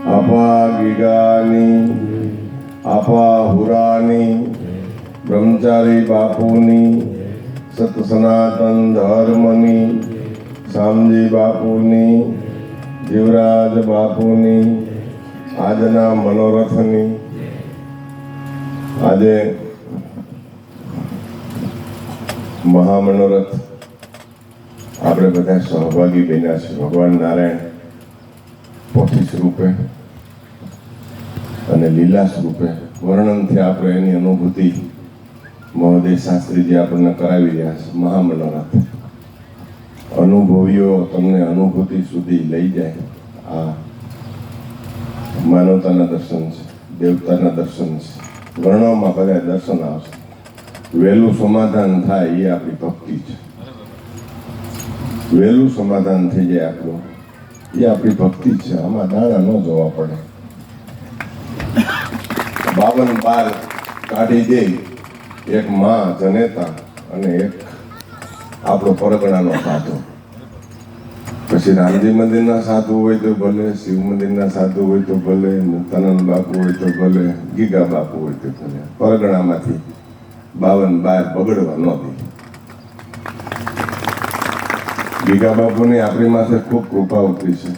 આપા ગીગાની, આપા હુરાની, બ્રહ્મચારી બાપુની, સત સનાતન ધર્મની, શામજી બાપુની, જીવરાજ બાપુની, આજના મનોરથની. આજે મહામનોરથ આપણે બધા સહભાગી બન્યા છે. ભગવાન નારાયણ પોથી સ્વરૂપે અને લીલા સ્વરૂપે વર્ણનથી આપણે એની અનુભૂતિ મહોદય શાસ્ત્રીજી આપણને કરાવી રહ્યા છે. મહામનોરથ અનુભવીઓ તમને અનુભૂતિ સુધી લઈ જાય. આ માનવતાના દર્શન છે, દેવતાના દર્શન છે. વર્ણોમાં બધા દર્શન આવશે. વહેલું સમાધાન થાય એ આપણી ભક્તિ છે. વહેલું સમાધાન થઈ જાય આપણું, એ આપણી ભક્તિ છે. આમાં દાણા ન જોવા પડે. 52 બાર કાઢી દે, એક માં જનેતા અને એક આપણો પરગણાનો સાધુ. પછી રામજી મંદિરના સાધુ હોય તો ભલે, શિવ મંદિરના સાધુ હોય તો ભલે, મુક્તાનંદ બાપુ હોય તો ભલે, ગીગા બાપુ હોય તો ભલે, પરગણામાંથી 52 બાર બગડવા ન દે. ગીગા બાપુની આપણી માથે ખૂબ કૃપા ઉતરી છે.